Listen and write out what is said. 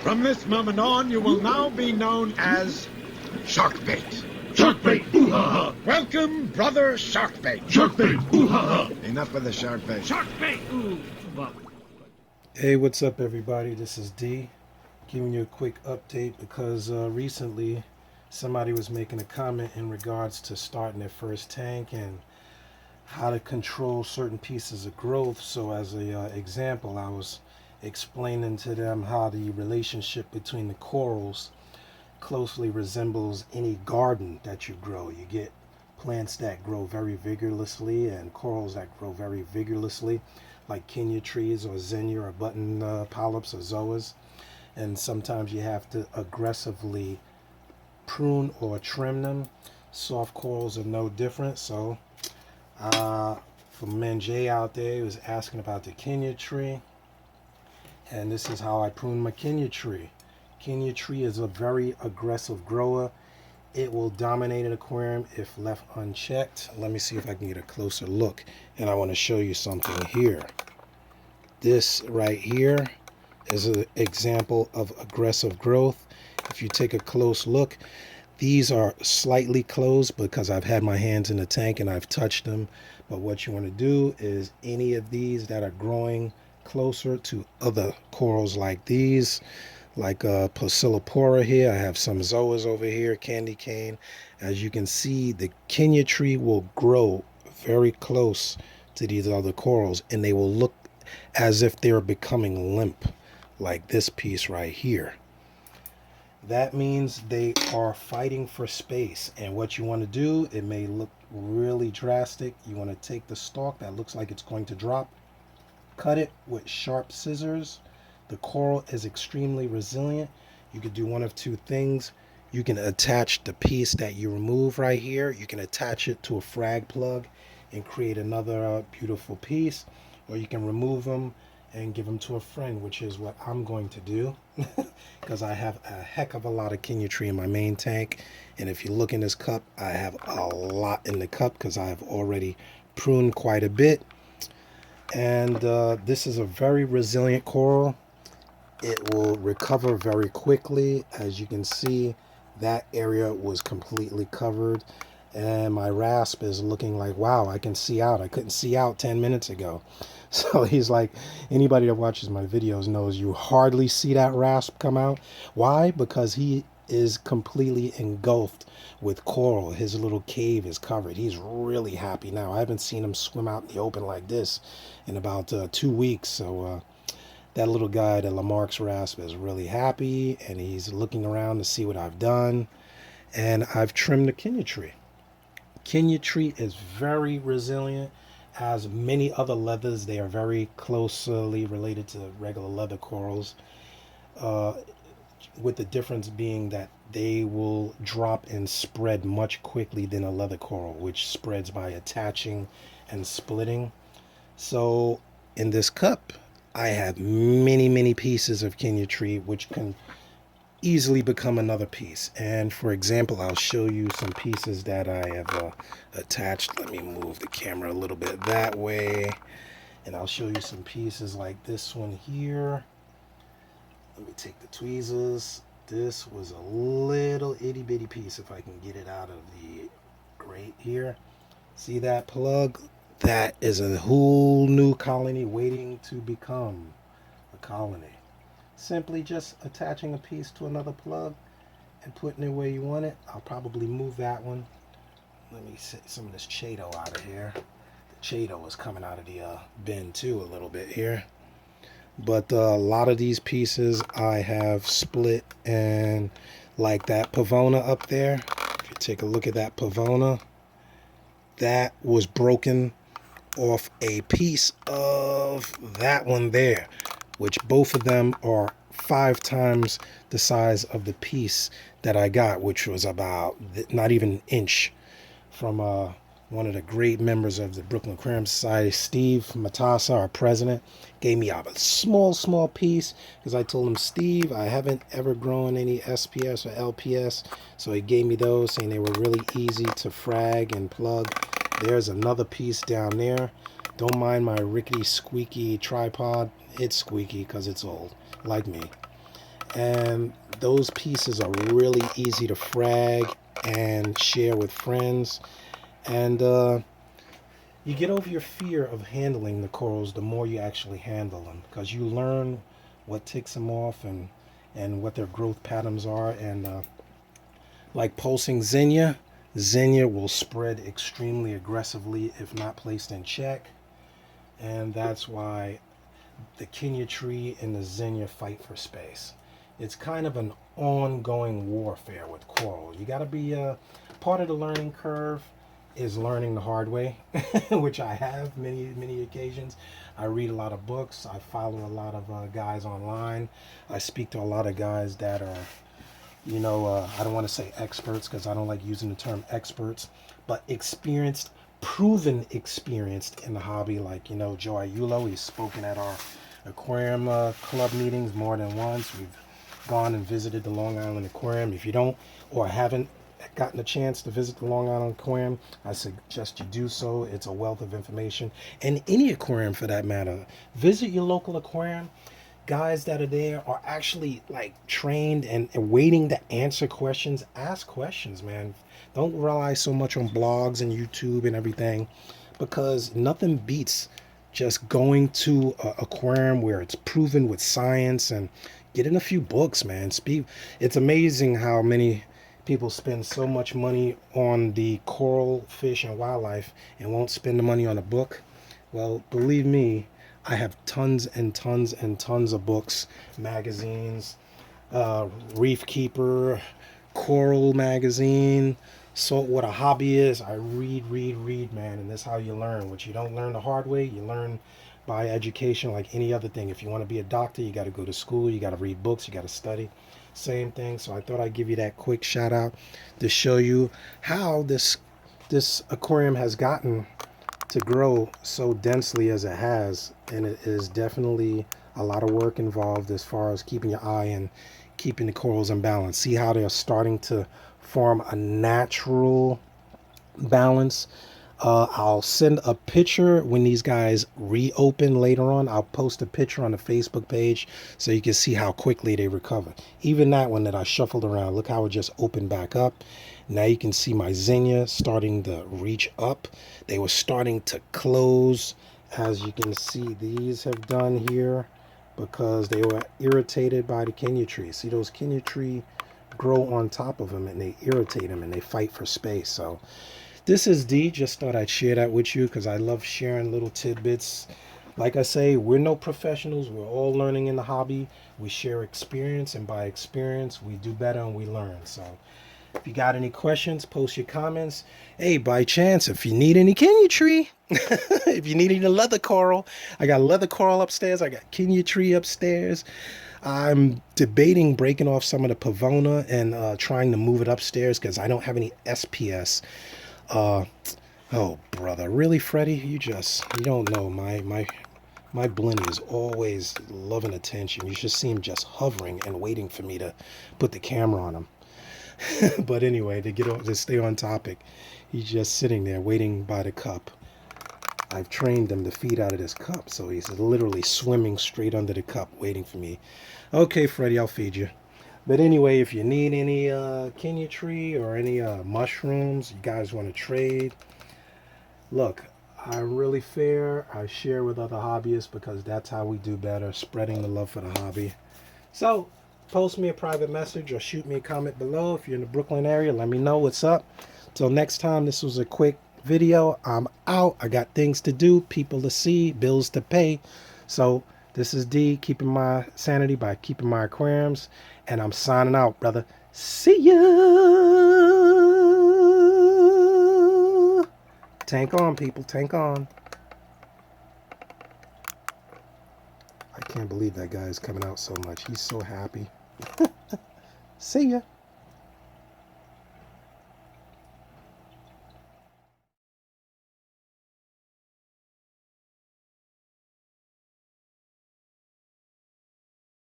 From this moment on, you will now be known as Sharkbait. Sharkbait, ooh-ha-ha! Welcome, brother Sharkbait. Sharkbait, ooh-ha-ha! Enough with the Sharkbait. Sharkbait, ooh! Hey, what's up everybody? This is D, giving you a quick update because recently somebody was making a comment in regards to starting their first tank and how to control certain pieces of growth. So as a example, I was explaining to them how the relationship between the corals closely resembles any garden that you grow. You get plants that grow very vigorously and corals that grow very vigorously, like Kenya trees or Xenia or button polyps or zoas. And sometimes you have to aggressively prune or trim them. Soft corals are no different. So for Menjay out there, he was asking about the Kenya tree. And this is how I prune my Kenya tree. Kenya tree is a very aggressive grower. It will dominate an aquarium if left unchecked. Let me see if I can get a closer look. And I want to show you something here. This right here is an example of aggressive growth. If you take a close look, these are slightly closed because I've had my hands in the tank and I've touched them. But what you want to do is any of these that are growing closer to other corals like these, like Pocillopora here. I have some zoas over here, candy cane. As you can see, the Kenya tree will grow very close to these other corals and they will look as if they're becoming limp, like this piece right here. That means they are fighting for space. And what you want to do, it may look really drastic. You want to take the stalk that looks like it's going to drop, cut it with sharp scissors. The coral is extremely resilient. You could do one of two things. You can attach the piece that you remove right here. You can attach it to a frag plug and create another beautiful piece. Or you can remove them and give them to a friend, which is what I'm going to do because I have a heck of a lot of Kenya tree in my main tank. And if you look in this cup, I have a lot in the cup because I've already pruned quite a bit. And this is a very resilient coral. It will recover very quickly. As you can see, that area was completely covered and my rasp is looking like, wow, I can see out. I couldn't see out 10 minutes ago. So he's like, anybody that watches my videos knows you hardly see that rasp come out. Why? Because he is completely engulfed with coral. His little cave is covered. He's really happy now. I haven't seen him swim out in the open like this in about 2 weeks. So that little guy, the Lamarck's rasp, is really happy and he's looking around to see what I've done. And I've trimmed the Kenya tree. Kenya tree is very resilient. As many other leathers, they are very closely related to regular leather corals, with the difference being that they will drop and spread much quickly than a leather coral, which spreads by attaching and splitting. So in this cup, I have many pieces of Kenya tree, which can easily become another piece. And for example, I'll show you some pieces that I have attached. Let me move the camera a little bit that way, and I'll show you some pieces like this one here. Let me take the tweezers. This was a little itty bitty piece, if I can get it out of the grate here. See that plug? That is a whole new colony waiting to become a colony. Simply just attaching a piece to another plug and putting it where you want it. I'll probably move that one. Let me set some of this Chaeto out of here. The Chaeto is coming out of the bin too a little bit here. But a lot of these pieces I have split, and like that Pavona up there, if you take a look at that Pavona, that was broken off a piece of that one there, which both of them are 5 times the size of the piece that I got, which was about not even an inch, from one of the great members of the Brooklyn Aquarium Society, Steve Matassa, our president, gave me a small piece because I told him, Steve, I haven't ever grown any SPS or LPS, so he gave me those, saying they were really easy to frag and plug. There's another piece down there. Don't mind my rickety squeaky tripod. It's squeaky because it's old, like me. And those pieces are really easy to frag and share with friends. And you get over your fear of handling the corals the more you actually handle them, because you learn what ticks them off and what their growth patterns are. And like pulsing Xenia will spread extremely aggressively if not placed in check. And that's why the Kenya tree and the Xenia fight for space. It's kind of an ongoing warfare with coral. You got to be part of the learning curve is learning the hard way, which I have many occasions. I read a lot of books. I follow a lot of guys online. I speak to a lot of guys that are, I don't want to say experts because I don't like using the term experts, but experienced, proven experienced in the hobby. Like, Joe Ayulo, he's spoken at our aquarium club meetings more than once. We've gone and visited the Long Island Aquarium. If you don't or haven't gotten a chance to visit the Long Island Aquarium, I suggest you do so. It's a wealth of information. And any aquarium for that matter. Visit your local aquarium. Guys that are there are actually like trained and waiting to answer questions. Ask questions, man. Don't rely so much on blogs and YouTube and everything, because nothing beats just going to an aquarium where it's proven with science and getting a few books, man. It's amazing how many people spend so much money on the coral, fish, and wildlife and won't spend the money on a book. Well, believe me, I have tons and tons and tons of books, magazines, Reef Keeper, Coral Magazine, Saltwater Hobbyist. I read, man, and that's how you learn. What you don't learn the hard way, you learn by education like any other thing. If you want to be a doctor, you got to go to school, you got to read books, you got to study. Same thing. So I thought I'd give you that quick shout out to show you how this aquarium has gotten to grow so densely as it has. And it is definitely a lot of work involved as far as keeping your eye and keeping the corals in balance. See how they're starting to form a natural balance. I'll send a picture when these guys reopen later on. I'll post a picture on the Facebook page so you can see how quickly they recover. Even that one that I shuffled around, look how it just opened back up. Now you can see my Xenia starting to reach up. They were starting to close. As you can see, these have done here because they were irritated by the Kenya tree. See, those Kenya tree grow on top of them and they irritate them and they fight for space. So this is D. Just thought I'd share that with you because I love sharing little tidbits. Like I say, we're no professionals. We're all learning in the hobby. We share experience, and by experience, we do better and we learn. So if you got any questions, post your comments. Hey, by chance, if you need any Kenya tree, if you need any leather coral, I got leather coral upstairs. I got Kenya tree upstairs. I'm debating breaking off some of the Pavona and trying to move it upstairs because I don't have any SPS. Oh brother, really, Freddie? You don't know. My Blenny is always loving attention. You should see him just hovering and waiting for me to put the camera on him. But anyway, to stay on topic, he's just sitting there waiting by the cup. I've trained him to feed out of this cup, so he's literally swimming straight under the cup waiting for me. Okay, Freddie, I'll feed you. But anyway, if you need any Kenya tree or any mushrooms, you guys want to trade, look, I'm really fair. I share with other hobbyists because that's how we do better, spreading the love for the hobby. So post me a private message or shoot me a comment below. If you're in the Brooklyn area, let me know what's up. Till next time, this was a quick video. I'm out. I got things to do, people to see, bills to pay. So this is D, keeping my sanity by keeping my aquariums. And I'm signing out, brother. See ya. Tank on, people. Tank on. I can't believe that guy is coming out so much. He's so happy. See ya.